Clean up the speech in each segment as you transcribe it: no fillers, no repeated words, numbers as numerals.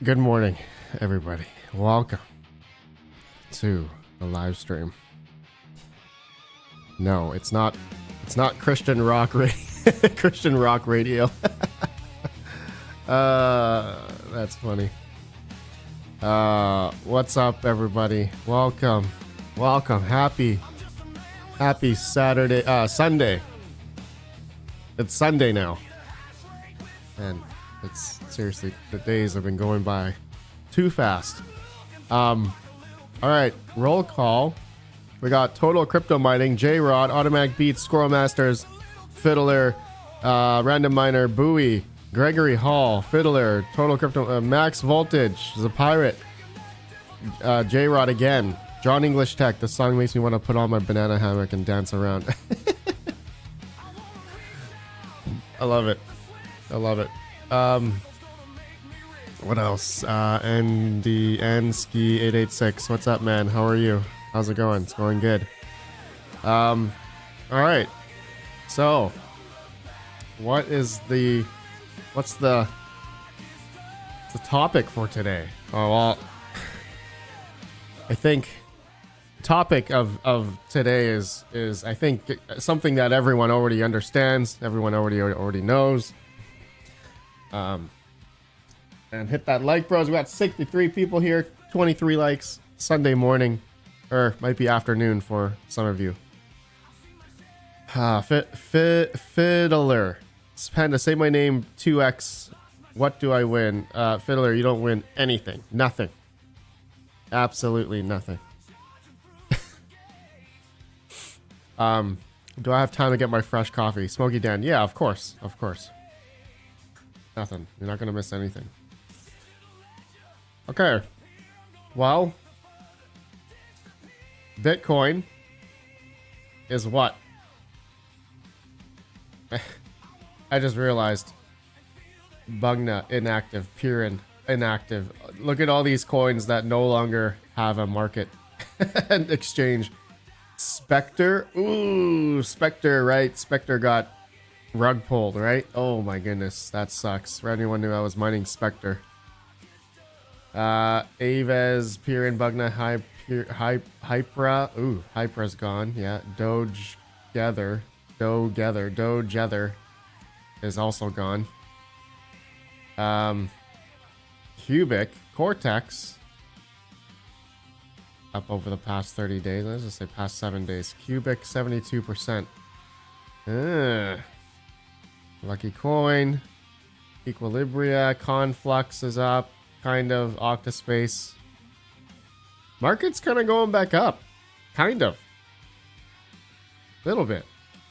Good morning, everybody. Welcome to the live stream. No, it's not Christian rock Christian rock radio. That's funny. What's up, everybody? Welcome. Happy Saturday, Sunday. It's Sunday now. And it's seriously, the days have been going by too fast. All right, roll call. We got Total Crypto Mining, J-Rod, Automatic Beats, Squirrel Masters, Fiddler, Random Miner, Bowie, Gregory Hall, Fiddler, Total Crypto, Max Voltage, The Pirate, J-Rod again, John English Tech. The song makes me want to put on my banana hammock and dance around. I love it. What else? Andy Anski 886. What's up, man? How are you? How's it going? It's going good. All right. So, what's the topic for today? Oh, well, I think the topic of today is I think something that everyone already understands, everyone already knows. And hit that like, bros. We got 63 people here, 23 likes. Sunday morning, or might be afternoon for some of you. Fiddler. Panda, say my name 2x. What do I win? Fiddler, you don't win anything. Nothing. Absolutely nothing. Do I have time to get my fresh coffee? Smokey Dan. Yeah, of course. Nothing. You're not going to miss anything. Okay. Well, Bitcoin is what? I just realized. Bugna, inactive. Purin, inactive. Look at all these coins that no longer have a market and exchange. Spectre. Ooh, Spectre, right? Spectre got rug pulled, right? Oh my goodness, that sucks. For anyone knew I was mining Spectre. Aves, Piran, Bugna, Hypra. Ooh, Hypra's gone. Yeah, Dogether is also gone. Cubic, Cortex up over the past 30 days. Let's just say past 7 days. Cubic 72%. Lucky Coin, Equilibria, Conflux is up, kind of. Octaspace. Market's kind of going back up, kind of. Little bit.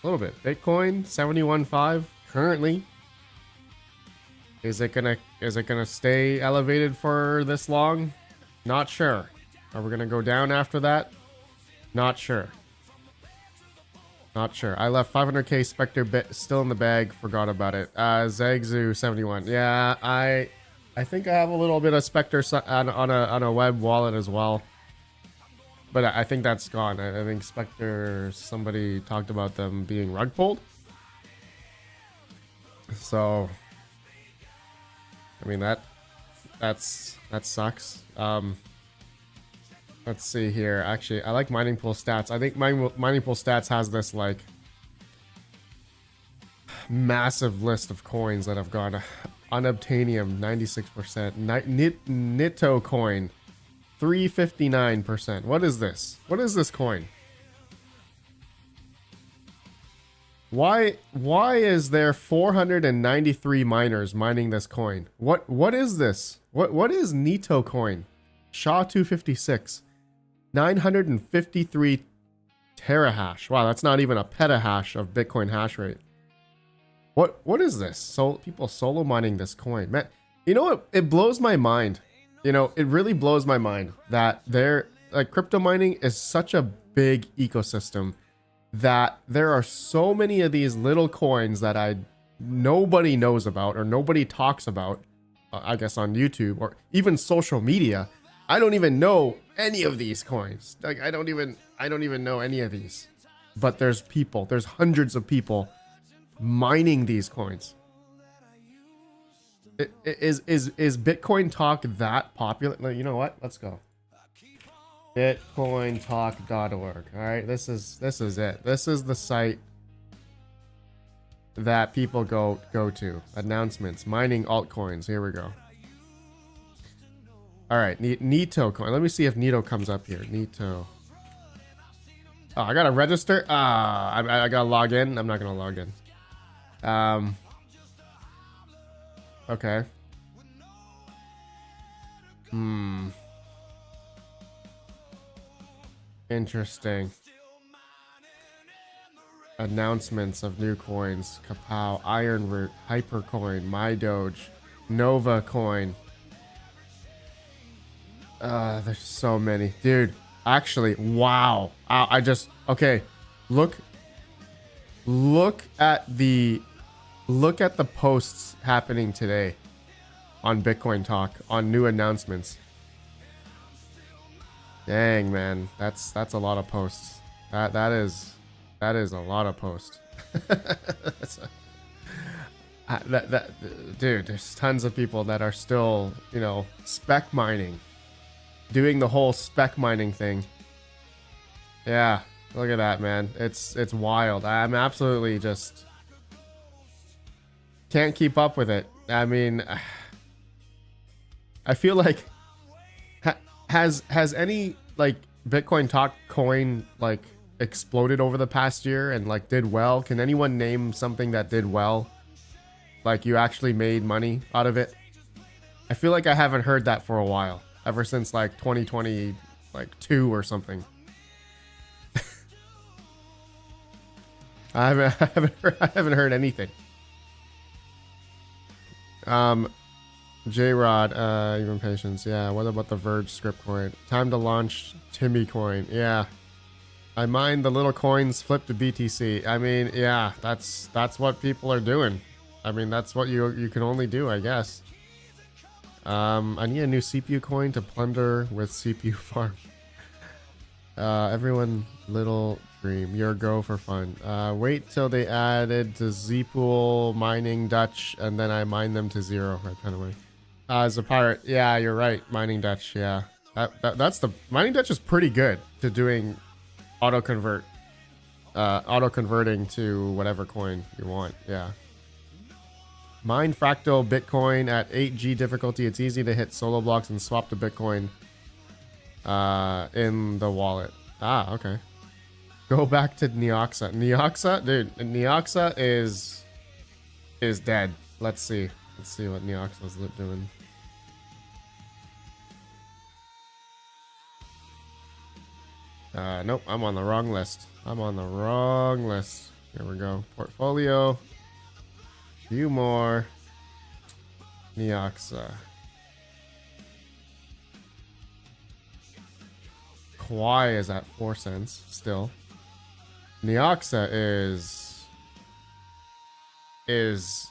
Bitcoin 71.5 currently. Is it gonna stay elevated for this long? Not sure. Are we gonna go down after that? Not sure. I left 500k Spectre bit still in the bag. Forgot about it. Zagzoo 71. Yeah, I think I have a little bit of Spectre on a web wallet as well. But I think that's gone. I think Spectre, somebody talked about them being rug pulled. So, I mean that sucks. Let's see here. Actually, I like Mining Pool Stats. I think Mining Pool Stats has this like massive list of coins that have gone. Unobtainium 96%. Nito coin 359%. What is this? What is this coin? Why is there 493 miners mining this coin? What is this? What is Nito coin? SHA 256. 953 terahash. Wow, that's not even a petahash of Bitcoin hash rate. What is this? So people solo mining this coin. Man, you know what? It blows my mind. You know, it really blows my mind that crypto mining is such a big ecosystem that there are so many of these little coins that nobody knows about or nobody talks about, I guess on YouTube or even social media. I don't even know any of these coins. Like I don't even know any of these. But there's hundreds of people mining these coins. Is Bitcoin Talk that popular? No, you know what? Let's go. BitcoinTalk.org. All right, this is it. This is the site that people go to. Announcements, mining altcoins. Here we go. All right, Nito coin. Let me see if Nito comes up here. Nito. Oh, I gotta register. I gotta log in. I'm not gonna log in. Okay. Interesting. Announcements of new coins: Kapow, Ironroot, Hypercoin, MyDoge, Nova Coin. There's so many, dude. Actually, wow. I just okay. Look at the posts happening today on Bitcoin Talk on new announcements. Dang, man, that's a lot of posts. That is a lot of posts. Dude, there's tons of people that are still, you know, spec mining, doing the whole spec mining thing. Yeah, look at that, man. It's wild. I'm absolutely just can't keep up with it. I mean, I feel like has any like Bitcoin Talk coin like exploded over the past year and like did well? Can anyone name something that did well? Like you actually made money out of it? I feel like I haven't heard that for a while. Ever since like 2020, like 2 or something. I haven't heard anything. J-Rod, even patience. Yeah, what about the Verge script coin? Time to launch Timmy coin. Yeah. I mined the little coins, flipped to BTC. I mean, yeah, that's what people are doing. I mean, that's what you can only do, I guess. I need a new CPU coin to plunder with CPU farm. Everyone little dream. Your go for fun. Wait till they added to Zpool mining Dutch and then I mine them to 0. RedPandaMining. As a pirate, yeah, you're right. Mining Dutch, yeah. That's the mining Dutch is pretty good to doing auto converting to whatever coin you want. Yeah. Mine fractal Bitcoin at 8G difficulty. It's easy to hit solo blocks and swap to Bitcoin in the wallet. Ah, okay. Go back to Neoxa. Neoxa, dude. Neoxa is dead. Let's see. Let's see what Neoxa's doing. Nope, I'm on the wrong list. I'm on the wrong list. Here we go. Portfolio. Few more. Neoxa. Kwai is at 4 cents still. Neoxa is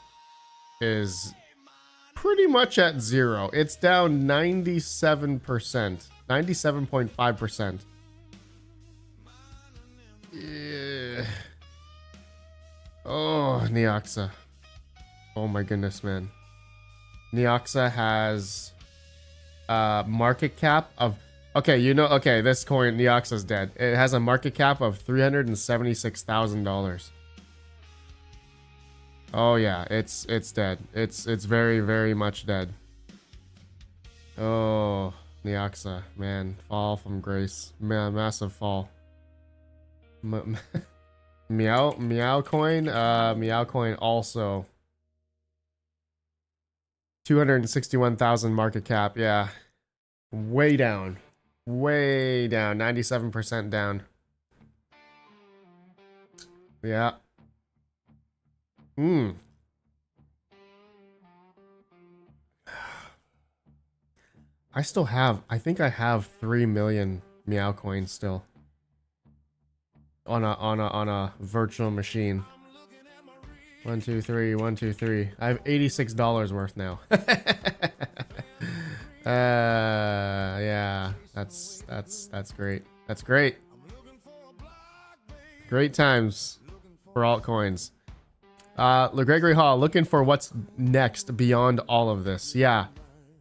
pretty much at 0. It's down 97%. 97.5%. Yeah. Oh, Neoxa. Oh my goodness, man. Neoxa has market cap of okay, this coin Neoxa's dead. It has a market cap of $376,000. Oh yeah, it's dead. It's very, very much dead. Oh, Neoxa, man, fall from grace. Man, massive fall. Meow coin also 261,000 market cap. Yeah, way down, 97% down. Yeah. I think I have 3 million meow coins still on a virtual machine. 1 2 3 1 2 3. I have $86 worth now. Yeah, that's great. That's great. Great times for altcoins. Gregory Hall, looking for what's next beyond all of this. Yeah.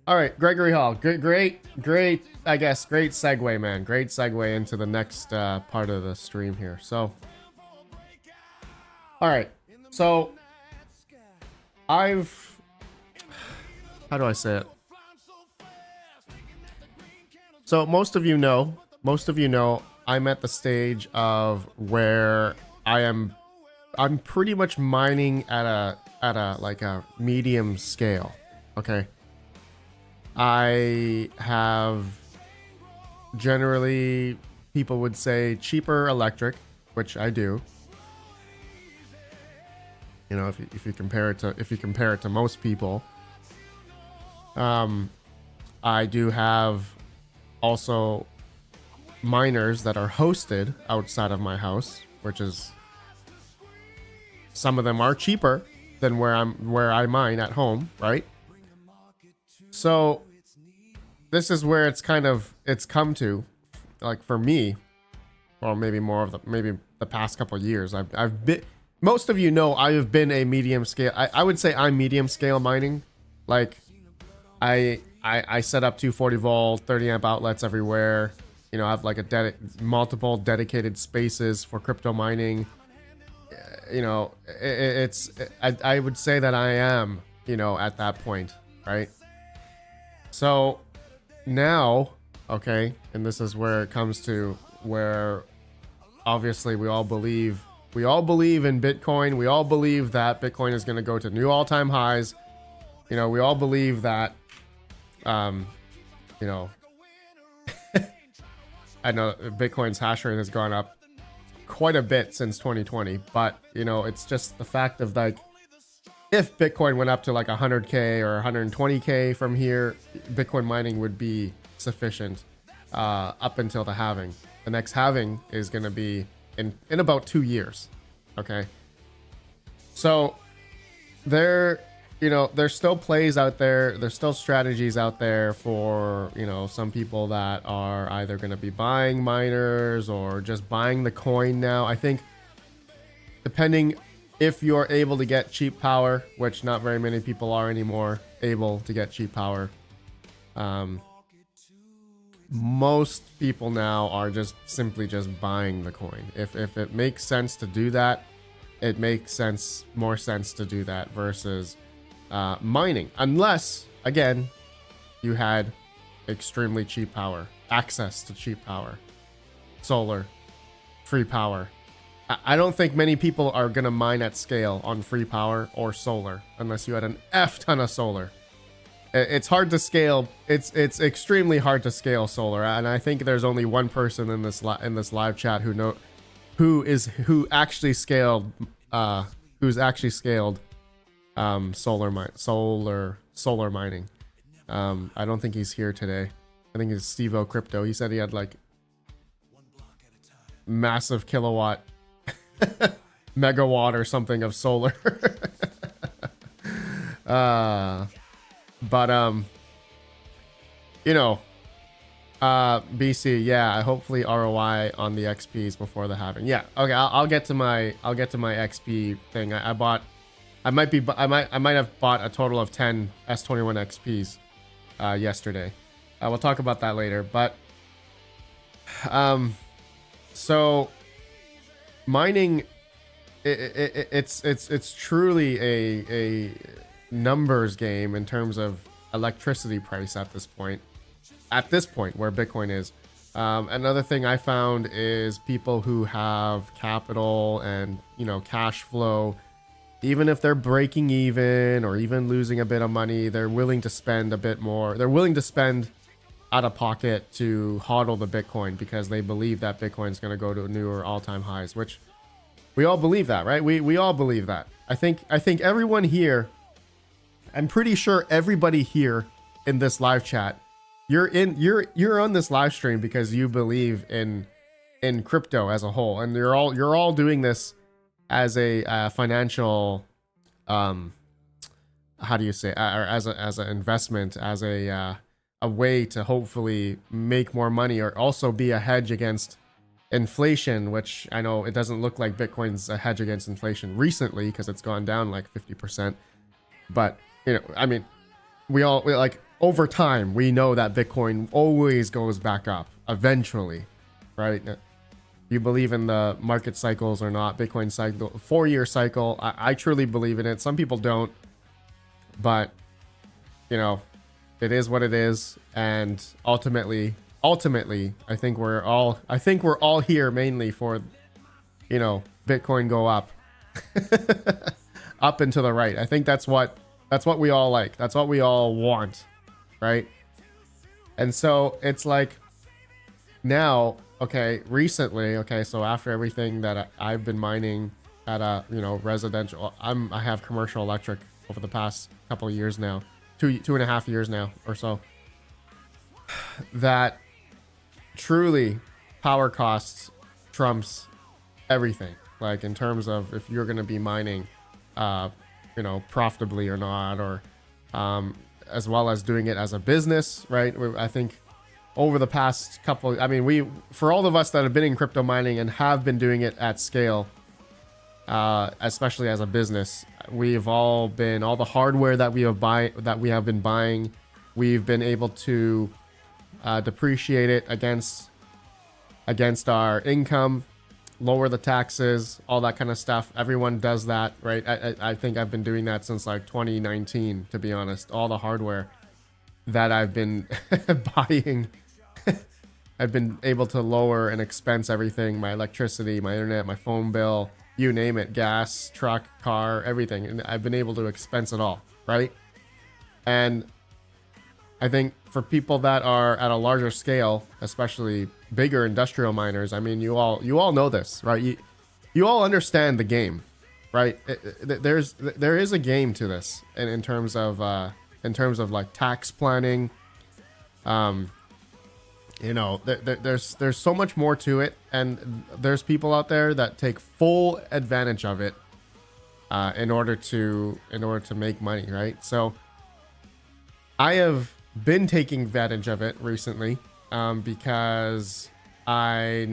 All right, Gregory Hall. Great. I guess great segue, man. Great segue into the next part of the stream here. So, all right. So, how do I say it? So most of you know, I'm at the stage of where I'm pretty much mining at a like a medium scale. Okay. I have generally, people would say, cheaper electric, which I do. You know, if you compare it to most people. I do have also miners that are hosted outside of my house, which is, some of them are cheaper than where I mine at home, right? So this is where it's come to, like, for me, or maybe the past couple of years, I've been, most of you know, I have been a medium scale. I would say I'm medium scale mining. Like, I set up 240 volt, 30 amp outlets everywhere. You know, I have like multiple dedicated spaces for crypto mining. You know, I would say that I am, you know, at that point, right? So now, okay, and this is where it comes to where obviously we all believe in Bitcoin. We all believe that Bitcoin is going to go to new all-time highs. You know, we all believe that, you know, I know Bitcoin's hash rate has gone up quite a bit since 2020, but, you know, it's just the fact of, like, if Bitcoin went up to like 100K or 120K from here, Bitcoin mining would be sufficient up until the halving. The next halving is going to be in about 2 years. Okay. So there, you know, there's still plays out there. There's still strategies out there for, you know, some people that are either going to be buying miners or just buying the coin now. I think depending if you're able to get cheap power, which not very many people are anymore able to get cheap power. Most people now are just simply just buying the coin. If it makes sense to do that, it makes more sense to do that versus mining. Unless, again, you had extremely cheap power, access to cheap power, solar, free power. I don't think many people are going to mine at scale on free power or solar unless you had an F ton of solar. It's hard to scale. It's extremely hard to scale solar, and I think there's only one person in this live chat who's actually scaled solar mining. I don't think he's here today. I think it's Steve-O Crypto. He said he had like massive kilowatt megawatt or something of solar. You know, BC, yeah, hopefully ROI on the XPs before the halving. Yeah, okay, I'll get to my XP thing. I might have bought a total of 10 S21 XPs yesterday. We'll talk about that later, but so mining, it's truly a numbers game in terms of electricity price at this point where Bitcoin is. Another thing I found is people who have capital and, you know, cash flow, even if they're breaking even or even losing a bit of money, they're willing to spend a bit more. They're willing to spend out of pocket to hodl the Bitcoin because they believe that Bitcoin is going to go to newer all-time highs, which we all believe that, right? We all believe that. I think everyone here, I'm pretty sure everybody here in this live chat, you're on this live stream because you believe in crypto as a whole, and you're all doing this as a financial, how do you say, or as an investment, as a way to hopefully make more money, or also be a hedge against inflation, which I know it doesn't look like Bitcoin's a hedge against inflation recently because it's gone down like 50%. But, you know, I mean, we like over time, we know that Bitcoin always goes back up eventually, right? You believe in the market cycles or not? Bitcoin cycle, 4-year cycle. I truly believe in it. Some people don't, but you know, it is what it is. And ultimately, I think we're all here mainly for, you know, Bitcoin go up, up and to the right. I think that's what we all like. That's what we all want, right? And so it's like now, okay, recently, okay, so after everything that I've been mining at a, you know, residential, I have commercial electric over the past couple of years now, two and a half years now or so, that truly power costs trumps everything. Like in terms of if you're going to be mining, you know, profitably or not, or as well as doing it as a business, right? I think over the past couple, I mean, for all of us that have been in crypto mining and have been doing it at scale, especially as a business, we've all been, all the hardware that we have been buying, we've been able to depreciate it against our income, lower the taxes, all that kind of stuff. Everyone does that, right? I think I've been doing that since like 2019, to be honest. All the hardware that I've been buying, I've been able to lower and expense everything, my electricity, my internet, my phone bill, you name it, gas, truck, car, everything. And I've been able to expense it all, right? And I think for people that are at a larger scale, especially bigger industrial miners, I mean, you all know this, right? You all understand the game, right? There is a game to this, in terms of like tax planning. You know, there's so much more to it, and there's people out there that take full advantage of it in order to make money, right? So I have been taking advantage of it recently, because I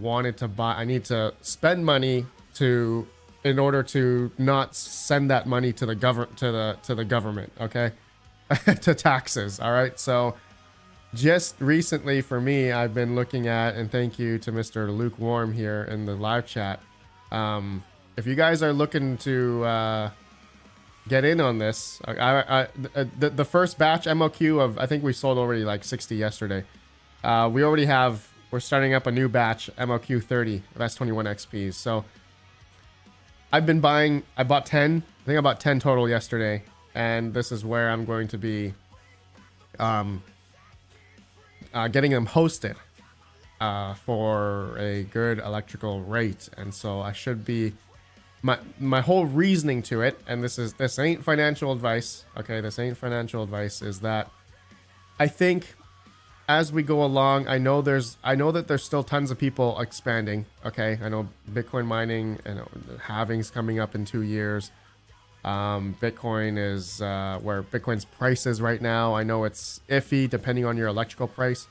wanted to buy. I need to spend money in order to not send that money to the government, okay, to taxes. All right, so just recently for me, I've been looking at, and thank you to Mr. Lukewarm here in the live chat. If you guys are looking to get in on this, the first batch MOQ of, I think we sold already like 60 yesterday. We're starting up a new batch MOQ 30 of S21 XPs. So I bought 10. I think I bought 10 total yesterday, and this is where I'm going to be getting them hosted for a good electrical rate. And so I should be, my whole reasoning to it, and this ain't financial advice, okay, this ain't financial advice, is that I think as we go along, I know that there's still tons of people expanding, okay? I know Bitcoin mining, and halving's coming up in 2 years. Bitcoin is where Bitcoin's price is right now. I know it's iffy depending on your electrical price.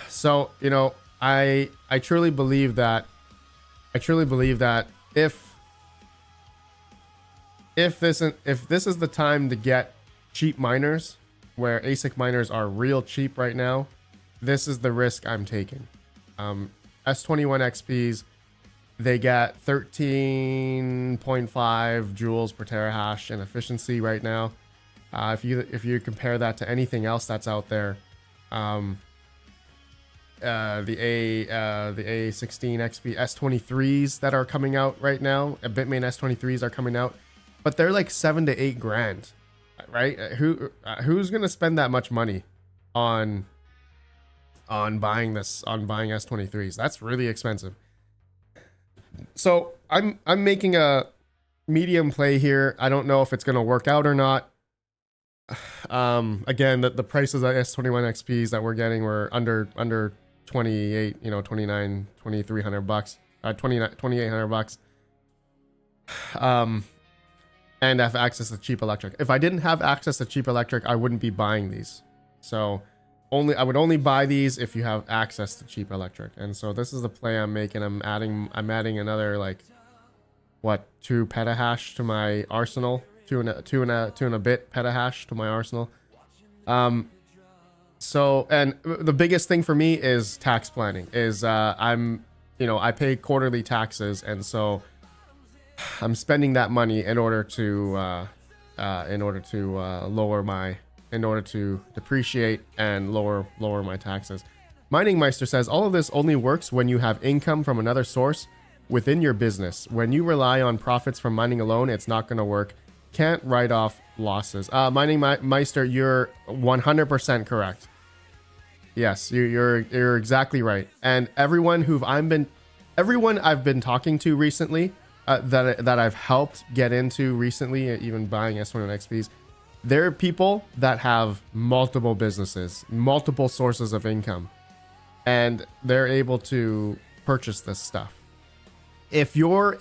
So, you know, I truly believe that if this is the time to get cheap miners, where ASIC miners are real cheap right now, this is the risk I'm taking. S21 XPs, they get 13.5 joules per terahash in efficiency right now. If you compare that to anything else that's out there, the A16 XP S23s that are coming out right now, Bitmain S23s are coming out, but they're like $7,000 to $8,000, right? Who's gonna spend that much money on buying S23s? That's really expensive. So I'm making a medium play here. I don't know if it's gonna work out or not. Again, the prices of S21 XPs that we're getting were under 28, you know, 29, 2,300 bucks, 2,800 bucks. And have access to cheap electric. If I didn't have access to cheap electric, I wouldn't be buying these. So I would only buy these if you have access to cheap electric. And so this is the play I'm making. I'm adding another like what 2 petahash to my arsenal, two and a bit petahash to my arsenal. So, and the biggest thing for me is tax planning. Is I pay quarterly taxes, and so I'm spending that money in order to depreciate and lower my taxes. Mining Meister says all of this only works when you have income from another source within your business. When you rely on profits from mining alone, it's not going to work. Can't write off losses. Mining Meister, you're 100% correct. Yes, you're exactly right. And everyone I've been talking to recently, that I've helped get into recently, even buying S21 XPs, there are people that have multiple businesses, multiple sources of income, and they're able to purchase this stuff. If you're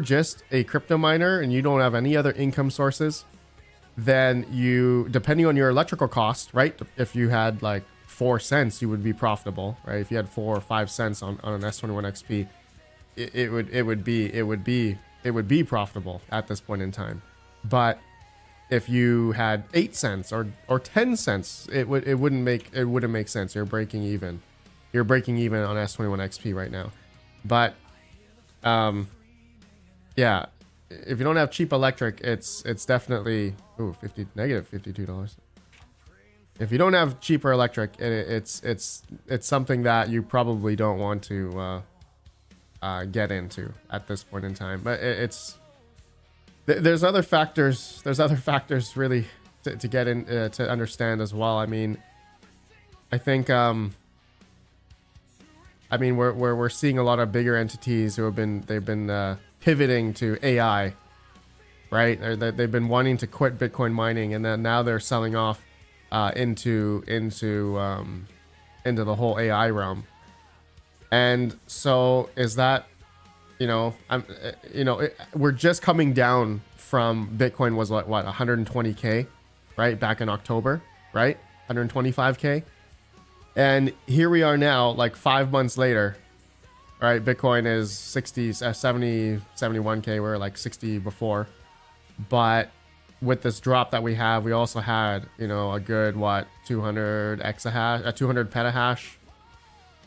just a crypto miner and you don't have any other income sources, then you, depending on your electrical cost, right? If you had like 4 cents, you would be profitable, right? If you had 4 or 5 cents on an S21 XP, it would be profitable at this point in time. But if you had 8 cents or 10 cents, it wouldn't make sense. You're breaking even. You're breaking even on S21 XP right now. But yeah, if you don't have cheap electric, it's definitely negative $52. If you don't have cheaper electric, it's something that you probably don't want to get into at this point in time. But there's other factors. There's other factors really to get in to understand as well. I mean, I think we're seeing a lot of bigger entities who they've been pivoting to AI, right? They've been wanting to quit Bitcoin mining, and then now they're selling off into the whole AI realm. And so is that, we're just coming down from Bitcoin was what 120K, right? Back in October, right? 125K. And here we are now, like 5 months later, right? Bitcoin is 70, 71K. We were like 60 before. But with this drop that we have, we also had, a good, 200 exahash, 200 petahash.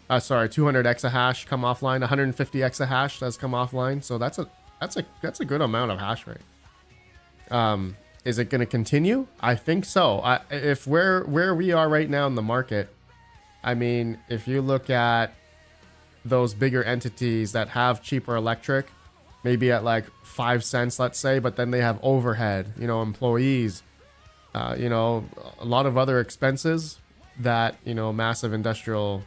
200 exahash come offline, 150 exahash does come offline. So that's a good amount of hash rate. Is it going to continue? I think so. If where we are right now in the market, I mean, if you look at those bigger entities that have cheaper electric, maybe at like 5 cents, let's say, but then they have overhead, employees, a lot of other expenses that, massive industrial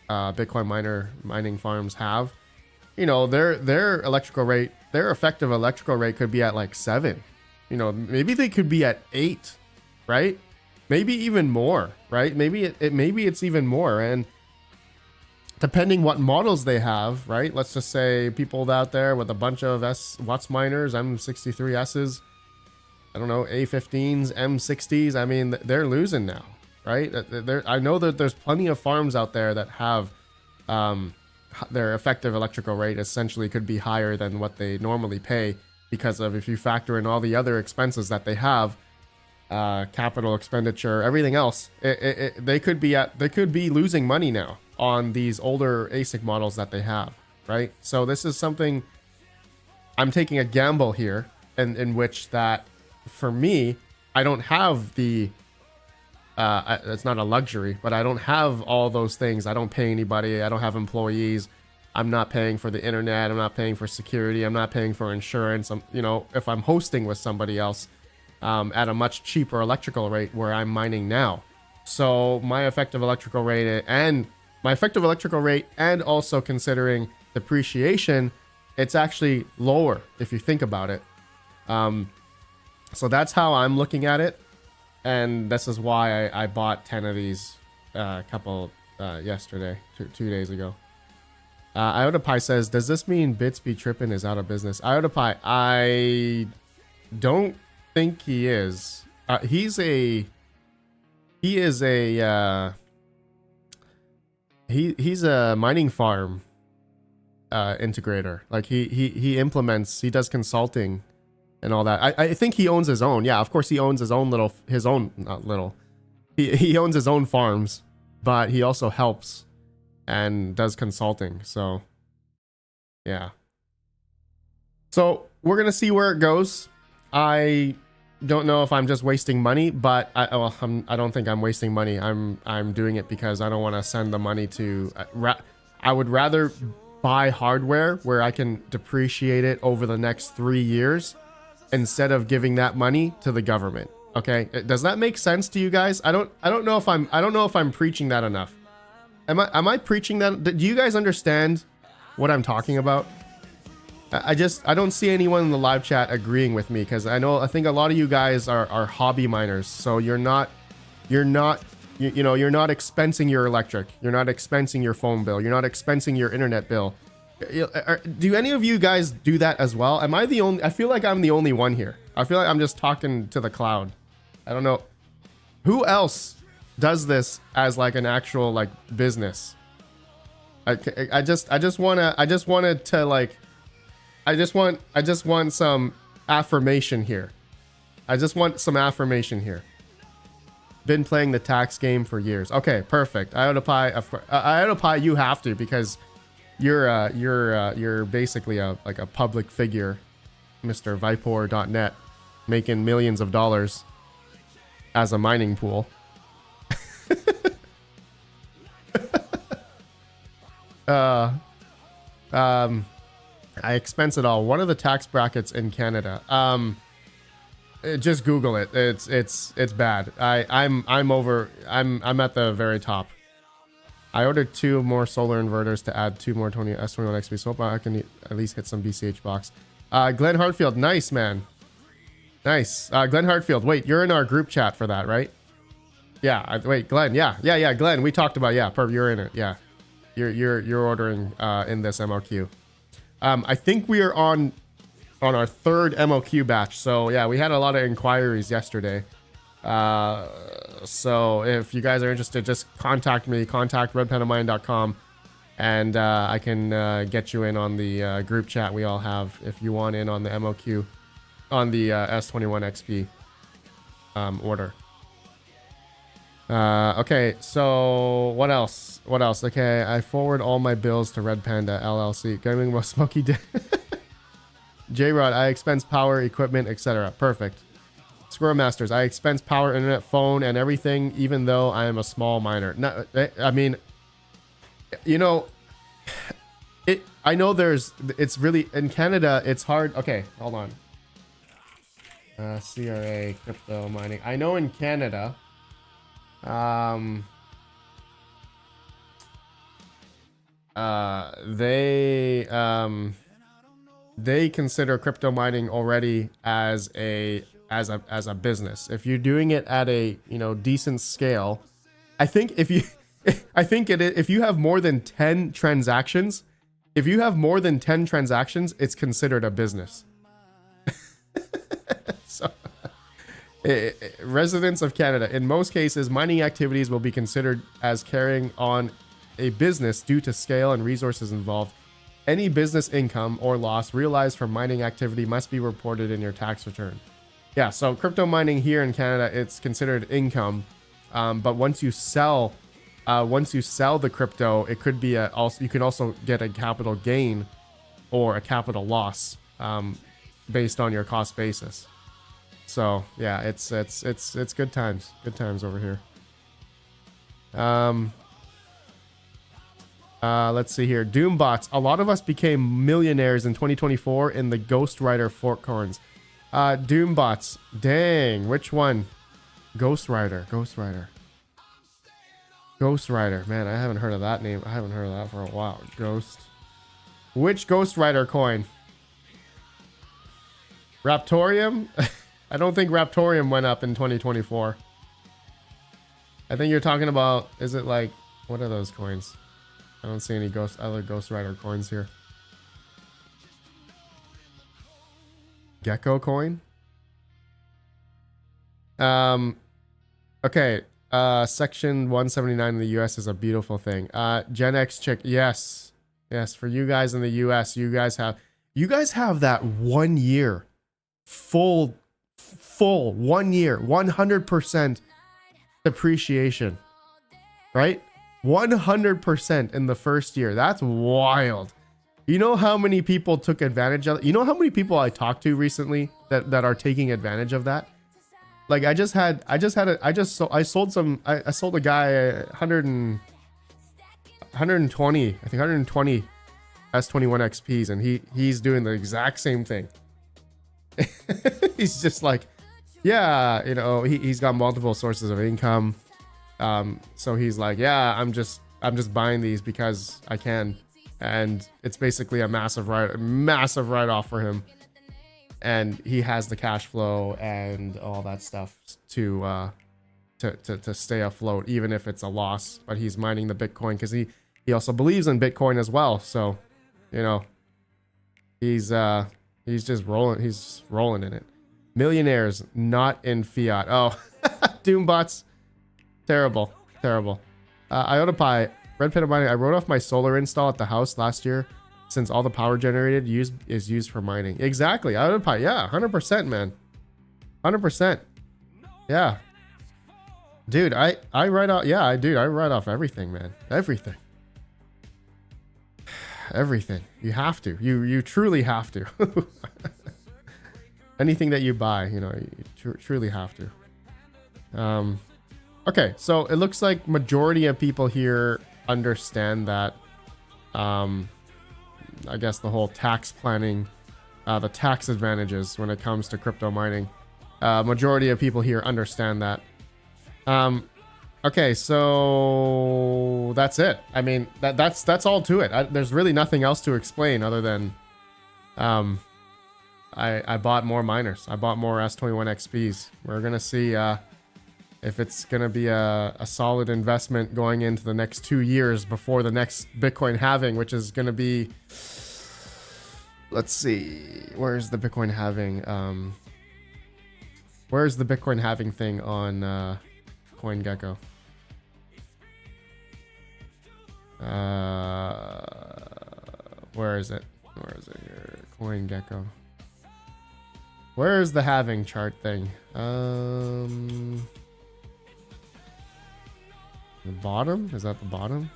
Bitcoin mining farms have, their electrical rate, their effective electrical rate could be at like 7, maybe they could be at 8, right? Maybe even more, right? Maybe it's even more. And depending what models they have, right? Let's just say people out there with a bunch of Watts miners, M63Ss, I don't know, A15s, M60s. I mean, they're losing now, right? I know that there's plenty of farms out there that have their effective electrical rate essentially could be higher than what they normally pay because of, if you factor in all the other expenses that they have, capital expenditure, everything else, they could be losing money now on these older ASIC models that they have, right? So this is something I'm taking a gamble here, in which that for me, I don't have the it's not a luxury, but I don't have all those things. I don't pay anybody. I don't have employees. I'm not paying for the internet. I'm not paying for security. I'm not paying for insurance. If I'm hosting with somebody else at a much cheaper electrical rate where I'm mining now. So my effective electrical rate and also considering depreciation, it's actually lower if you think about it. So that's how I'm looking at it. And this is why I bought 10 of these yesterday, 2 days ago. IotaPie says, does this mean Bitsby Trippin is out of business? IotaPie, I don't think he is. He's a he is a he's a mining farm integrator. Like he implements, he does consulting and all that. I think he owns his own. Yeah, of course he owns his own not little. He owns his own farms, but he also helps and does consulting. So yeah. So we're gonna see where it goes. I don't know if I'm just wasting money, but I don't think I'm wasting money. I'm doing it because I don't want to send the money to. I would rather buy hardware where I can depreciate it over the next 3 years instead of giving that money to the government. Okay, does that make sense to you guys? I don't know if I'm preaching that enough. Am I preaching that? Do you guys understand what I'm talking about? I don't see anyone in the live chat agreeing with me, because I think a lot of you guys are hobby miners, so you're not expensing your electric, you're not expensing your phone bill, you're not expensing your internet bill. Do any of you guys do that as well? Am I the only? I feel like I'm the only one here. I feel like I'm just talking to the cloud. I don't know who else does this as like an actual like business. I just want some affirmation here. I just want some affirmation here. Been playing the tax game for years. Okay, perfect. IotaPie, you have to, because you're basically a public figure, Mr. Vipor.net, making millions of dollars as a mining pool. I expense it all. What are the tax brackets in Canada? Just Google it. It's bad. I'm at the very top. I ordered 2 more solar inverters to add 2 more S21 XP. So I can at least hit some BCH box. Glenn Hartfield, nice man. Nice. Glenn Hartfield, wait, you're in our group chat for that, right? Yeah. Wait, Glenn. Yeah. Glenn, we talked about. Yeah, you're in it. Yeah, you're ordering in this MOQ. I think we are on our 3rd MOQ batch. So yeah, we had a lot of inquiries yesterday. So if you guys are interested, just contact me. Contact RedPandaMining.com, and I can get you in on the group chat we all have if you want in on the MOQ on the S21 XP order. Okay, so what else? Okay, I forward all my bills to Red Panda LLC. Gaming with Smoky Day. J-Rod, I expense power, equipment, etc. Perfect. Squirrel Masters, I expense power, internet, phone, and everything, even though I am a small miner. No, I mean, you know, I know it's really, in Canada, it's hard. Okay, hold on. CRA, crypto mining. I know in Canada, they consider crypto mining already as a business. If you're doing it at a decent scale, I think if you have more than 10 transactions, it's considered a business. So, residents of Canada, in most cases, mining activities will be considered as carrying on a business due to scale and resources involved. Any business income or loss realized from mining activity must be reported in your tax return. Yeah, so crypto mining here in Canada, it's considered income, but once you sell the crypto, it could be you can also get a capital gain or a capital loss based on your cost basis. So yeah, it's good times over here. Let's see here. Doombots. A lot of us became millionaires in 2024 in the Ghost Rider fork coins. Doombots. Dang, which one? Ghost Rider. Man, I haven't heard of that name. I haven't heard of that for a while. Which Ghost Rider coin? Raptorium? I don't think Raptorium went up in 2024. I think you're talking about, is it like, what are those coins? I don't see any other Ghost Rider coins here. Gecko coin? Okay. Section 179 in the US is a beautiful thing. Gen X chick, yes. Yes, for you guys in the US, you guys have that 1 year full 1 year, 100% depreciation. Right? 100% in the first year. That's wild. You know how many people took advantage of it? You know how many people I talked to recently that are taking advantage of that? Like I sold a guy 120, I think 120 S21 XPs, and he's doing the exact same thing. He's just like, yeah, you know, he's got multiple sources of income. So he's like, yeah, I'm just buying these because I can, and it's basically a massive write-off for him, and he has the cash flow and all that stuff to stay afloat, even if it's a loss. But he's mining the Bitcoin because he also believes in Bitcoin as well. So, you know, he's just rolling. He's rolling in it. Millionaires not in fiat. Oh, Doombots. Terrible. IotaPi, RedPandaMining. I wrote off my solar install at the house last year since all the power generated is used for mining. Exactly. IotaPi. Yeah, 100%, man. 100%. Yeah. Dude, I write off. Yeah, I write off everything, man. Everything. You have to. You truly have to. Anything that you buy, you know, you truly have to. Okay, so it looks like majority of people here understand that, I guess the whole tax planning, the tax advantages when it comes to crypto mining. Majority of people here understand that. Okay, so that's it. I mean, that's all to it. There's really nothing else to explain other than, I bought more miners. I bought more S21 XPs. We're gonna see, if it's going to be a solid investment going into the next 2 years before the next Bitcoin halving, which is going to be, let's see, where's the Bitcoin halving? Where's the Bitcoin halving thing on CoinGecko? Where is it? Where is it here? CoinGecko. Where is the halving chart thing? The bottom? Is that the bottom?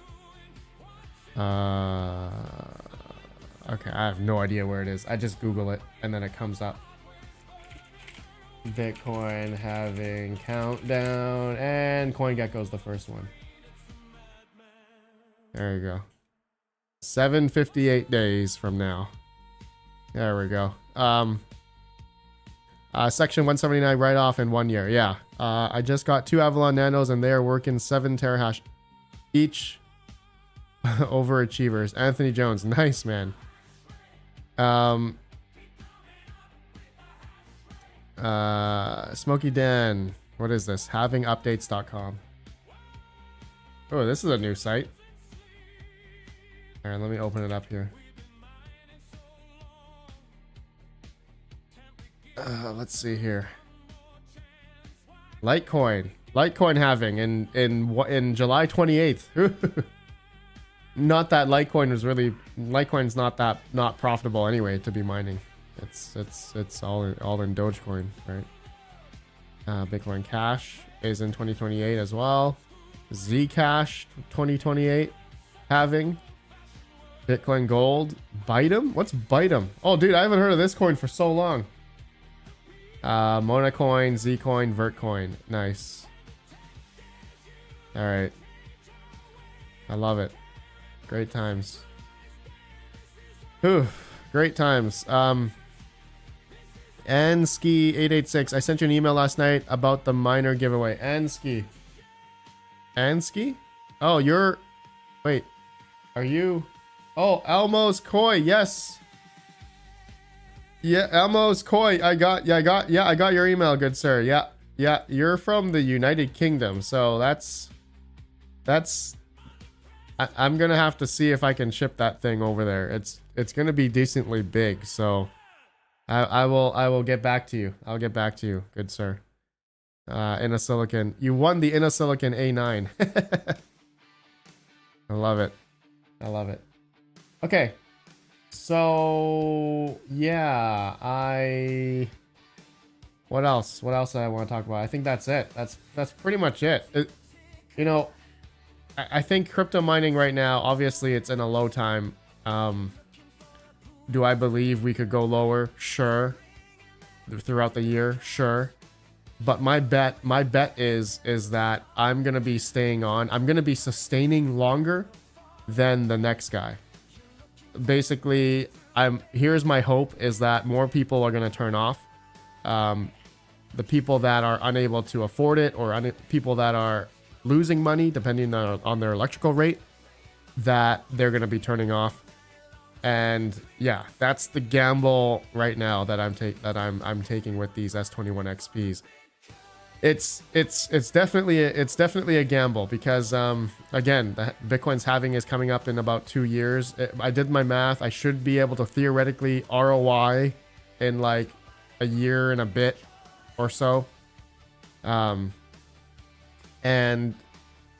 Okay, I have no idea where it is. I just Google it and then it comes up. Bitcoin halving countdown, and CoinGecko's the first one. There you go. 758 days from now. There we go. Section 179 write-off in 1 year. Yeah. I just got 2 Avalon Nanos and they are working 7 terahash each. Overachievers. Anthony Jones. Nice, man. Smokey Dan. What is this? Havingupdates.com. Oh, this is a new site. All right, let me open it up here. Let's see here. Litecoin halving in July 28th. Not that Litecoin's not profitable anyway to be mining. It's all in Dogecoin, right? Bitcoin Cash is in 2028 as well. Zcash 2028 halving. Bitcoin Gold. Bytem? What's Bytem? Oh, dude, I haven't heard of this coin for so long. Monacoin, Zcoin, Vertcoin. Nice. All right. I love it. Great times. Whew. Great times. Anski886. I sent you an email last night about the miner giveaway. Anski. Oh, you're... Wait. Are you... Oh, Elmo's Koi. Yes. Yeah, Elmo's Koi. I got your email, good sir. Yeah. You're from the United Kingdom, so that's... I'm gonna have to see if I can ship that thing over there. It's gonna be decently big, so I will get back to you. I'll get back to you, good sir. Silicon. You won the Silicon A9. I love it. I love it. Okay. So yeah, what else? What else do I want to talk about? I think that's it. That's pretty much it. You know, I think crypto mining right now, obviously it's in a low time. Do I believe we could go lower? Sure. Throughout the year, sure. But my bet is that I'm gonna be staying on. I'm gonna be sustaining longer than the next guy. Basically, here's my hope is that more people are gonna turn off. The people that are unable to afford it, or people that are losing money depending on their electrical rate, that they're gonna be turning off. And yeah, that's the gamble right now that I'm taking with these S21 XPs. It's definitely a gamble because again, the Bitcoin's halving is coming up in about 2 years. I did my math. I should be able to theoretically ROI in like a year and a bit or so. And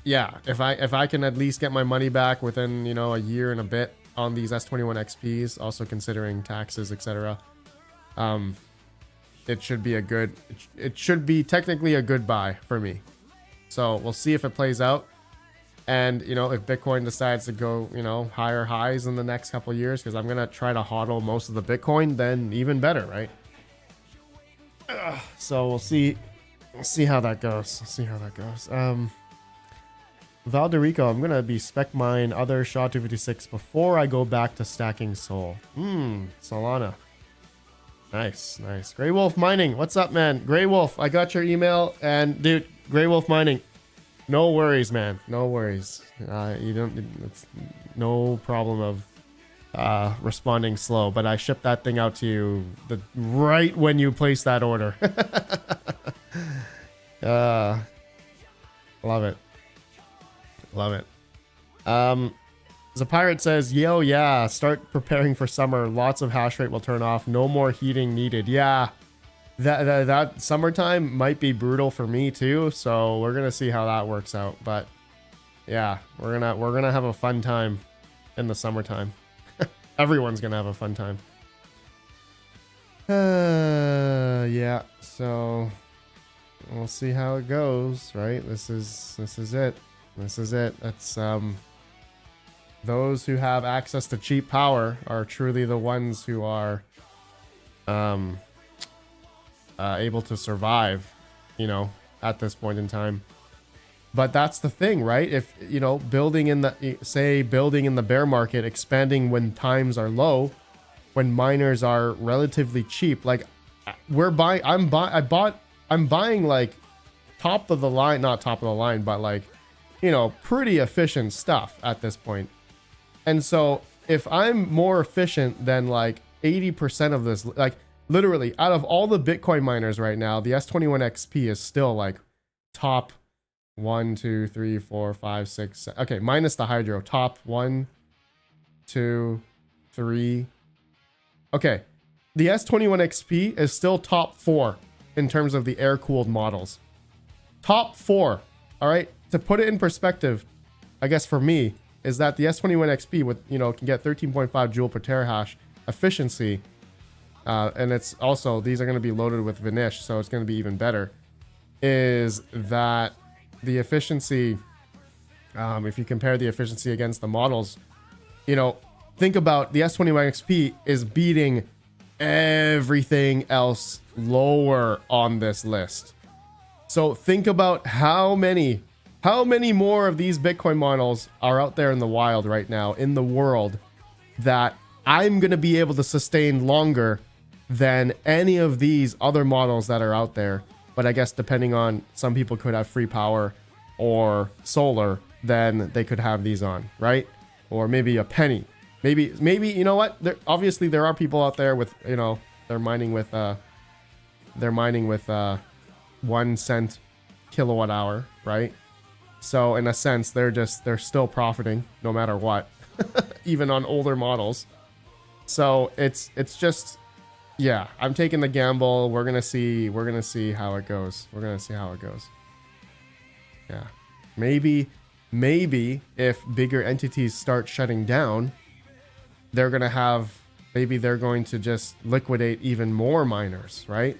yeah, if I can at least get my money back within, you know, a year and a bit on these S21 XPs, also considering taxes, etc. It should be it should be technically a good buy for me. So we'll see if it plays out. And, you know, if Bitcoin decides to go, you know, higher highs in the next couple of years, because I'm going to try to hodl most of the Bitcoin, then even better, right? So we'll see how that goes. Valderico, I'm going to be spec mine other SHA-256 before I go back to stacking Sol. Solana. Nice. Grey Wolf Mining, what's up, man? Grey Wolf, I got your email, and dude, Grey Wolf Mining, no worries, man. No worries. It's no problem of responding slow, but I shipped that thing out to you right when you placed that order. Love it. Zapirate says, yo, yeah, start preparing for summer. Lots of hash rate will turn off. No more heating needed. Yeah, that summertime might be brutal for me too. So we're gonna see how that works out. But yeah, we're gonna have a fun time in the summertime. Everyone's gonna have a fun time. Yeah. So we'll see how it goes. Right. This is it. It's those who have access to cheap power are truly the ones who are able to survive, you know, at this point in time. But that's the thing, right? If, you know, building in the bear market, expanding when times are low, when miners are relatively cheap, like I'm buying like top of the line, not top of the line, but like, you know, pretty efficient stuff at this point. And so if I'm more efficient than like 80% of this, like literally out of all the Bitcoin miners right now, the S21 XP is still like top 1, 2, 3, 4, 5, 6. Okay, minus the hydro, top 1, 2, 3. Okay, the S21 XP is still top 4 in terms of the air-cooled models. Top 4. All right, to put it in perspective, I guess for me, is that the S21 XP with, you know, can get 13.5 joule per terahash efficiency, and it's also, these are going to be loaded with Vanish, so it's going to be even better, is that the efficiency, if you compare the efficiency against the models, you know, think about the S21 XP is beating everything else lower on this list. So think about how many more of these Bitcoin models are out there in the wild right now in the world that I'm going to be able to sustain longer than any of these other models that are out there. But I guess depending on, some people could have free power or solar, then they could have these on, right? Or maybe a penny. Maybe, you know what? Obviously there are people out there with, you know, they're mining with 1 cent kilowatt hour, right? So in a sense, they're still profiting no matter what, even on older models. So it's just, Yeah, I'm taking the gamble. We're gonna see how it goes. Yeah. Maybe if bigger entities start shutting down, they're going to just liquidate even more miners, right?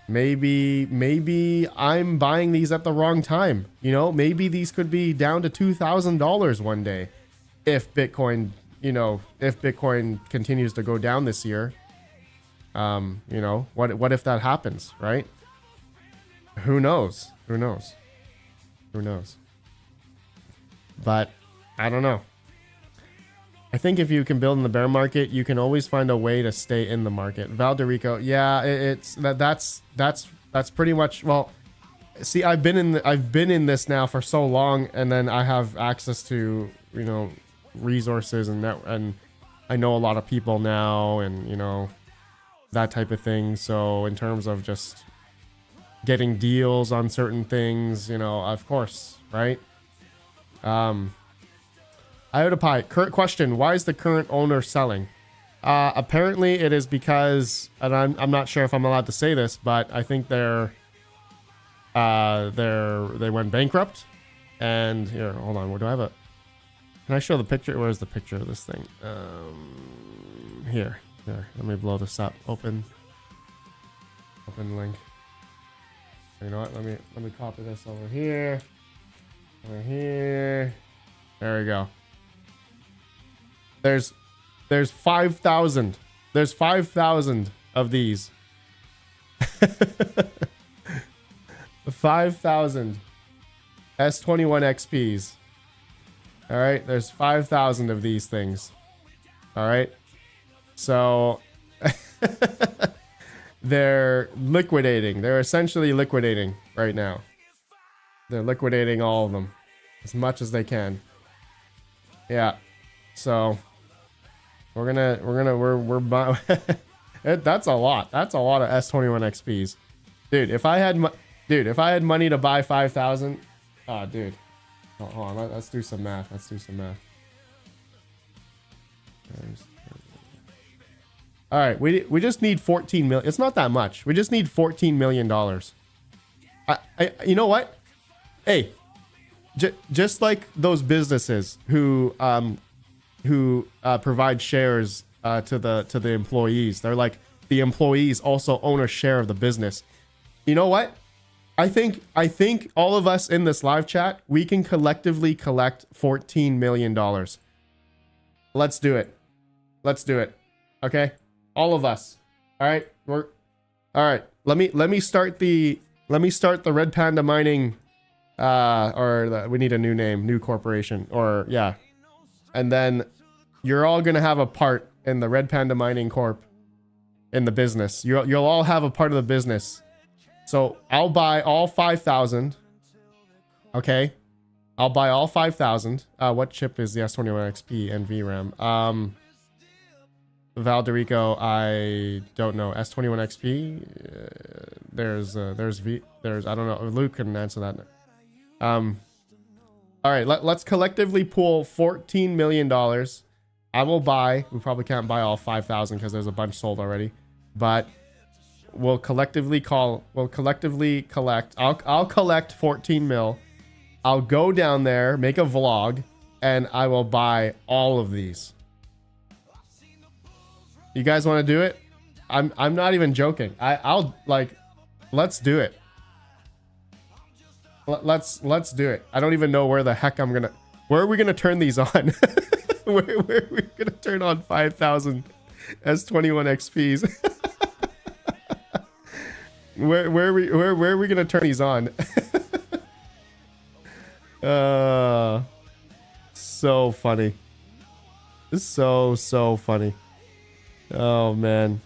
Maybe I'm buying these at the wrong time. You know, maybe these could be down to $2,000 one day if Bitcoin, if Bitcoin continues to go down this year. What if that happens, right? Who knows? But I don't know. I think if you can build in the bear market, you can always find a way to stay in the market. Valderico, yeah, that's pretty much. Well, see, I've been in this now for so long, and then I have access to resources and I know a lot of people now, and that type of thing. So in terms of just getting deals on certain things, of course, right? Iota Pi, current question, why is the current owner selling? Apparently it is because, and I'm not sure if I'm allowed to say this, but I think they went bankrupt. And here, hold on, where do I have a, can I show the picture? Where's the picture of this thing? Here, let me blow this up. Open link. You know what? Let me copy this over here. Over here. There we go. There's 5,000. There's 5,000 of these. 5,000 S21 XPs. All right, there's 5,000 of these things. All right. So they're liquidating. They're essentially liquidating right now. They're liquidating all of them as much as they can. Yeah. So we're that's a lot. That's a lot of S21 XPs. Dude, if I had money to buy 5,000, dude. Hold on, let's do some math. All right, we just need 14 million. It's not that much. We just need $14 million. You know what? Hey, just like those businesses who provide shares to the employees. They're like, the employees also own a share of the business. You know what? I think all of us in this live chat, we can collectively collect $14 million. Let's do it. Okay? All of us. All right? All right. Let me start the Red Panda Mining we need a new name, new corporation, or yeah. And then you're all going to have a part in the Red Panda Mining Corp in the business. You'll all have a part of the business. So I'll buy all 5,000. Okay. I'll buy all 5,000. What chip is the S21 XP and VRAM? Valderico, I don't know. S21 XP. There's I don't know. Luke couldn't answer that. All right. Let's collectively pool $14 million. I will buy. We probably can't buy all 5,000 because there's a bunch sold already. But we'll collectively collect. I'll collect 14 mil. I'll go down there, make a vlog, and I will buy all of these. You guys want to do it? I'm not even joking. I'll let's do it. Let's do it. I don't even know where the heck where are we gonna turn these on? where are we gonna turn on 5,000 S21 XPs? Where are we gonna turn these on? So funny. So funny. Oh man.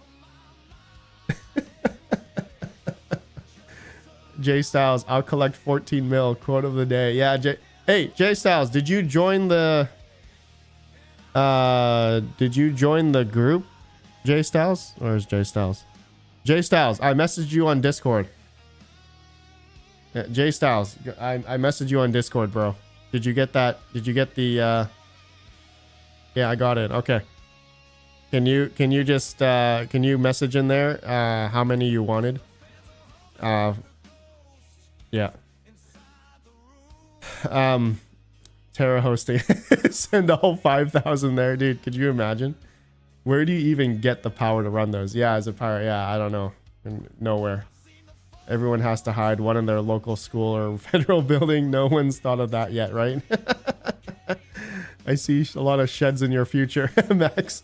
J Styles, I'll collect 14 mil, quote of the day. Yeah, hey, J Styles, did you join the group? J Styles? Or is J Styles? J Styles, I messaged you on Discord. Yeah, J Styles, I messaged you on Discord, bro. Did you get that? Did you get the yeah, I got it. Okay. Can you just can you message in there how many you wanted? Yeah. Terra hosting. Send all 5,000 there, dude. Could you imagine? Where do you even get the power to run those? Yeah, as a pirate, yeah, I don't know. Nowhere. Everyone has to hide one in their local school or federal building. No one's thought of that yet, right? I see a lot of sheds in your future, Max.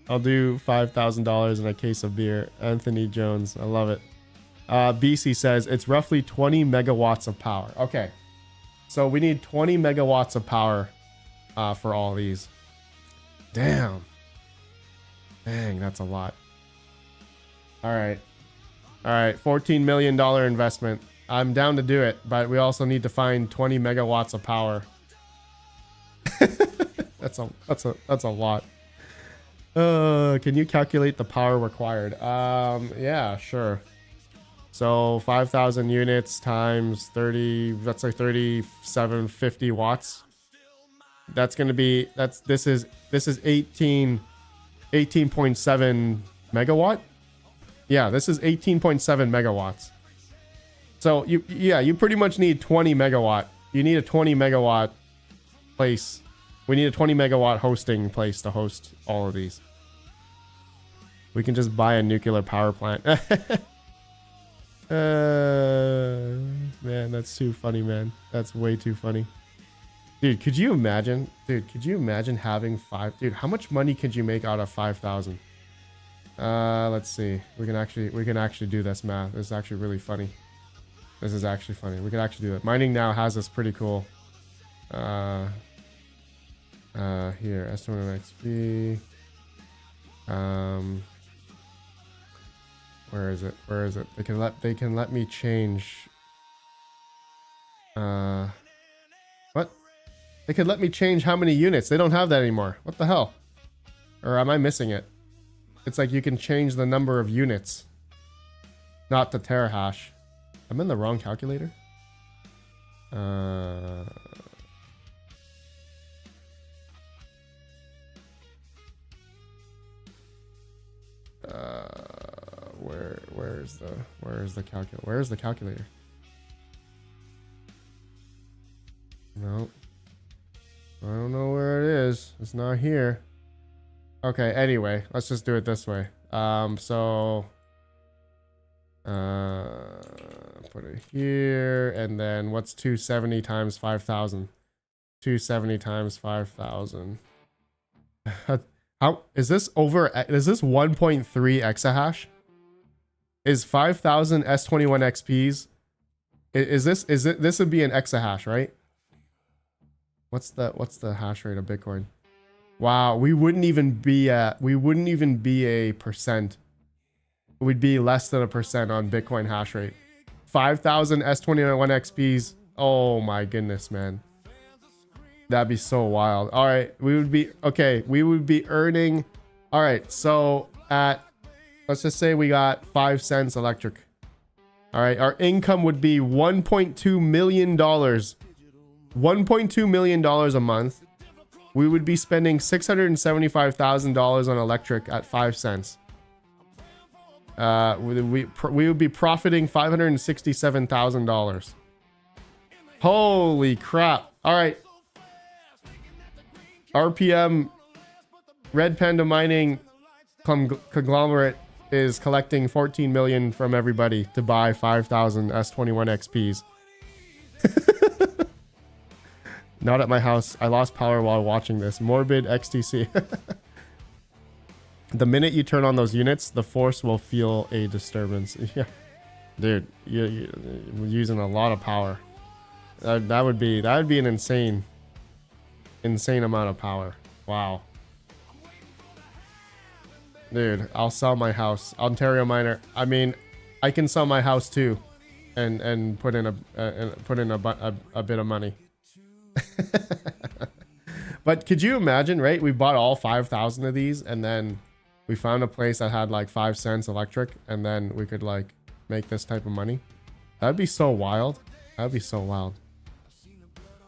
I'll do $5,000 and a case of beer. Anthony Jones, I love it. BC says it's roughly 20 megawatts of power. Okay, so we need 20 megawatts of power for all these. Damn. Dang, that's a lot. All right. $14 million investment. I'm down to do it, but we also need to find 20 megawatts of power. That's a lot. Can you calculate the power required? Yeah, sure. So 5,000 units times 30, that's like 3750 watts. That's going to be, this is 18.7 megawatt. Yeah, this is 18.7 megawatts. So you pretty much need 20 megawatt. You need a 20 megawatt place. We need a 20 megawatt hosting place to host all of these. We can just buy a nuclear power plant. Man, that's too funny, man. That's way too funny. Dude, could you imagine? Dude, could you imagine having dude, how much money could you make out of 5,000? Let's see. We can actually do this math. This is actually really funny. This is actually funny. We can actually do it. Mining now has this pretty cool. Here, S21 XP. Where is it? Where is it? They can let me change. What? They could let me change how many units. They don't have that anymore. What the hell? Or am I missing it? It's like you can change the number of units, not the terahash. I'm in the wrong calculator. Where's the calculator? No. I don't know where it is. It's not here. Okay, anyway, let's just do it this way. So put it here, and then what's 270 times 5,000? 270 times 5,000. How is this over? Is this 1.3 exahash? Is 5,000 S21 XPs? This would be an exahash, right? What's the hash rate of Bitcoin? Wow, we wouldn't even be a percent. We'd be less than a percent on Bitcoin hash rate. 5,000 S21 XPs. Oh my goodness, man. That'd be so wild. All right, we would be earning. All right, so let's just say we got 5 cents electric. All right, our income would be $1.2 million. $1.2 million a month. We would be spending $675,000 on electric at 5 cents. We would be profiting $567,000. Holy crap. All right. RPM, RedPandaMining conglomerate is collecting 14 million from everybody to buy 5,000 S21 XPs. Not at my house. I lost power while watching this. Morbid XTC. The minute you turn on those units, the force will feel a disturbance. Yeah, dude, you're using a lot of power. That would be an insane amount of power. Wow. Dude, I'll sell my house. Ontario Miner. I mean, I can sell my house too, and put in a bit of money. But could you imagine, right? We bought all 5,000 of these, and then we found a place that had like 5 cents electric, and then we could like make this type of money. That'd be so wild. That'd be so wild.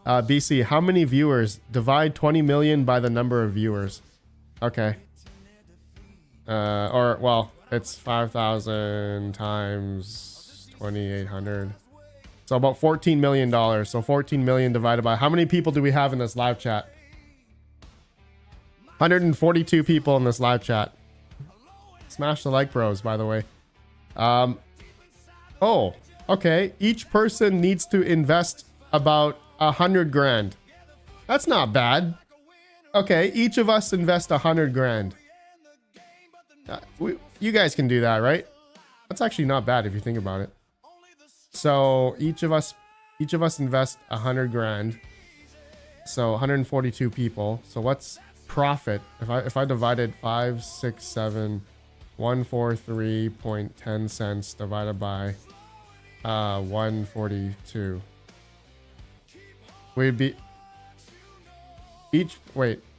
BC, how many viewers? Divide 20 million by the number of viewers. Okay. Or well, it's 5,000 times 2,800. So about $14 million. So 14 million divided by how many people do we have in this live chat? 142 people in this live chat. Smash the like, bros, by the way. Oh, okay. Each person needs to invest about 100 grand. That's not bad. Okay, each of us invest 100 grand. You guys can do that, right? That's actually not bad if you think about it. So each of us invest 100 grand. So 142 people. So what's profit? If I divided 143.10 cents divided by 142, we'd be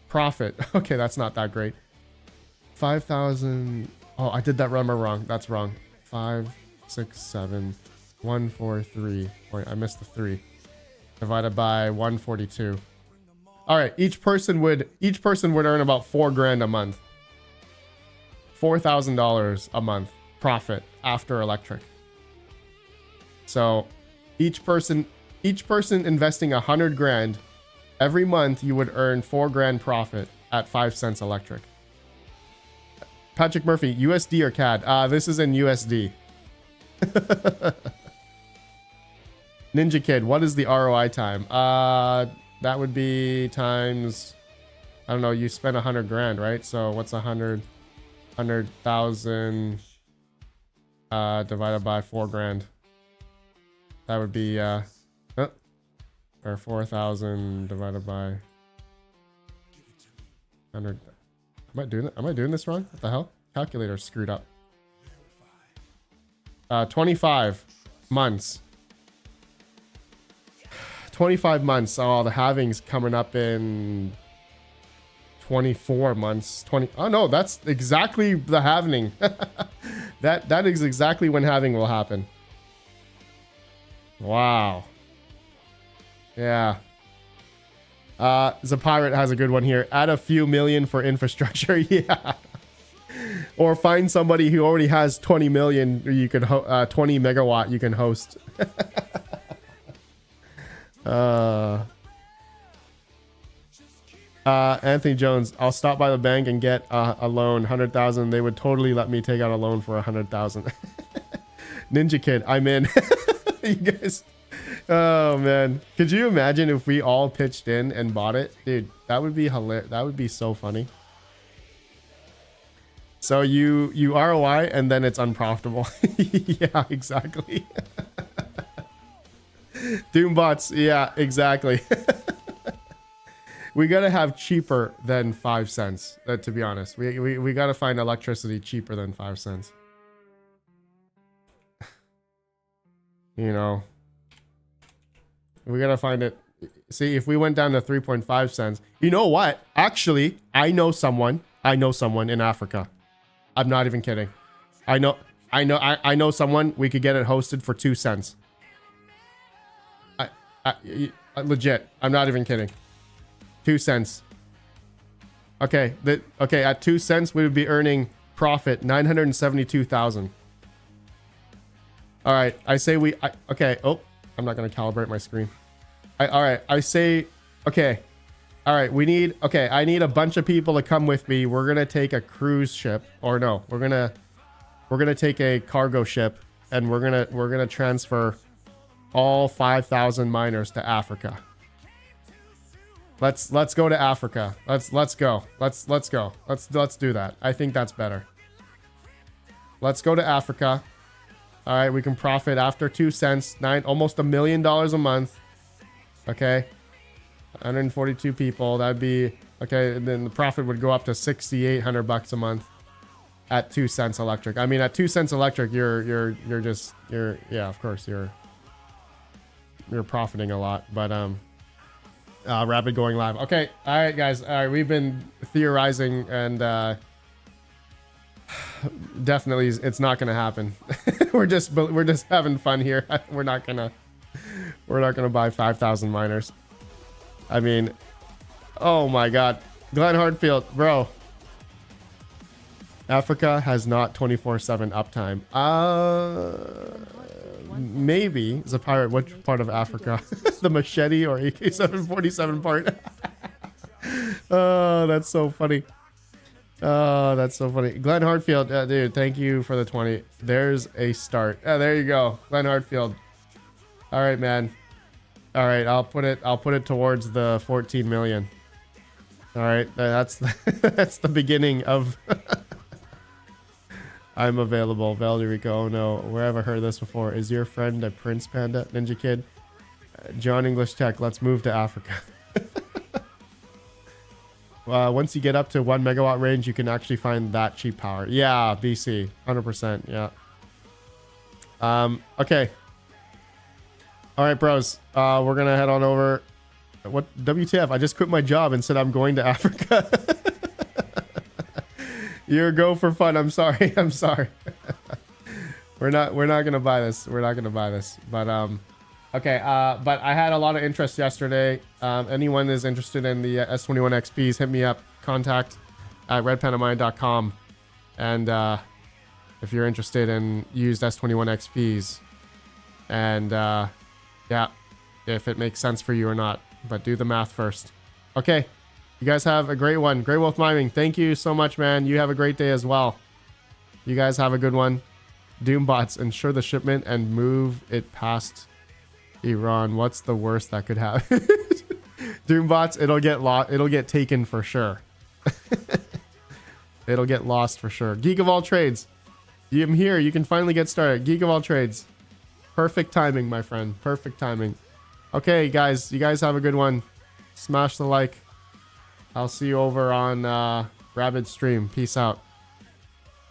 profit. Okay, that's not that great. 5,000. Oh, I did that number wrong. That's wrong. 5, 6, 7, 143. Wait, I missed the 3. Divided by 142. All right, each person would earn about 4 grand a month. $4,000 a month profit after electric. So each person investing 100 grand every month, you would earn 4 grand profit at 5 cents electric. Patrick Murphy, USD or CAD? This is in USD. Ninja Kid, what is the ROI time? That would be times, I don't know, you spent 100 grand, right? So what's 100,000 divided by 4 grand? That would be or 4,000 divided by 100. Am I doing this wrong? What the hell? Calculator screwed up. 25 months. 25 months. Oh, the halving's coming up in 24 months. Oh no, that's exactly the halving. That is exactly when halving will happen. Wow. Yeah. Zapirate has a good one here. Add a few million for infrastructure. Yeah. Or find somebody who already has 20 million. You could 20 megawatt. You can host. Anthony Jones. I'll stop by the bank and get a loan. 100,000. They would totally let me take out a loan for 100,000. Ninja Kid. I'm in. You guys. Oh man, could you imagine if we all pitched in and bought it? Dude, that would be hilarious. That would be so funny. So you ROI and then it's unprofitable. Yeah, exactly. Doombots, yeah, exactly. We gotta have cheaper than 5 cents, to be honest. We gotta find electricity cheaper than 5 cents. You know, we gotta find it. See, if we went down to 3.5 cents, you know what? Actually, I know someone in Africa. I'm not even kidding. I know someone. We could get it hosted for 2 cents. Legit. I'm not even kidding. 2 cents. Okay. Okay. At 2 cents, we would be earning profit 972,000. All right. I say okay. Oh, I'm not gonna calibrate my screen. All right. I say, okay. All right. I need a bunch of people to come with me. We're gonna take a cruise ship, or no, we're gonna take a cargo ship, and we're gonna transfer all 5,000 miners to Africa. Let's go to Africa. Let's go. Let's go. Let's do that. I think that's better. Let's go to Africa. All right, we can profit after 2 cents, almost $1 million a month. Okay, 142 people. That'd be okay. And then the profit would go up to $6,800 a month at 2 cents electric. I mean, at 2 cents electric, you're yeah, of course you're profiting a lot. But rapid going live. Okay, all right, guys. All right, we've been theorizing and. Definitely it's not gonna happen. we're just having fun here. We're not gonna buy 5,000 miners. I mean, oh my god, Glenn Hartfield, bro, Africa has not 24/7 uptime. Maybe. Zapirate, which part of Africa? The machete or AK-747 part? Oh, that's so funny. Oh, that's so funny. Glenn Hartfield, dude, thank you for the 20. There's a start. There you go. Glenn Hartfield. All right, man. All right, I'll put it towards the 14 million. All right, that's that's the beginning of I'm available. Valderico, oh no, where have I heard this before? Is your friend a Prince Panda? Ninja Kid? John English Tech, let's move to Africa. Once you get up to 1 megawatt range, you can actually find that cheap power. Yeah, BC, 100%, yeah. Okay. All right, bros, we're gonna head on over. What, WTF, I just quit my job and said I'm going to Africa. You're go for fun. I'm sorry. I'm sorry. we're not gonna buy this. We're not gonna buy this. But okay. But I had a lot of interest yesterday. Anyone is interested in the S21 XPs, hit me up. Contact at redpandamining.com. And if you're interested in used S21 XPs, and yeah, if it makes sense for you or not, but do the math first. Okay. You guys have a great one. Grey Wolf Mining, thank you so much, man. You have a great day as well. You guys have a good one. Doombots, ensure the shipment and move it past Iran. What's the worst that could happen? Doombots, it'll get taken for sure. It'll get lost for sure. Geek of all trades. I'm here. You can finally get started. Geek of all trades. Perfect timing, my friend. Perfect timing. Okay, guys. You guys have a good one. Smash the like. I'll see you over on Rabid stream. Peace out.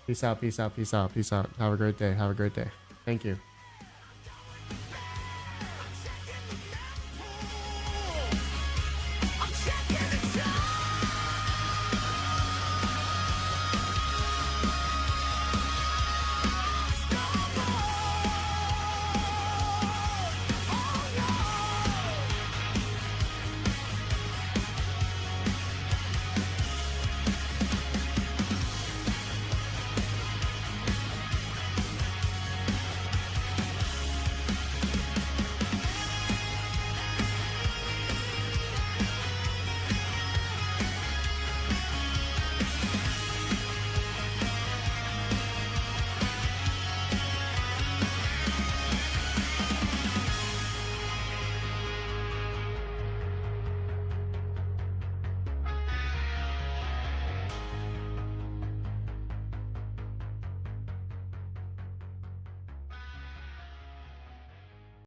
Peace out, peace out, peace out, peace out. Have a great day. Have a great day. Thank you.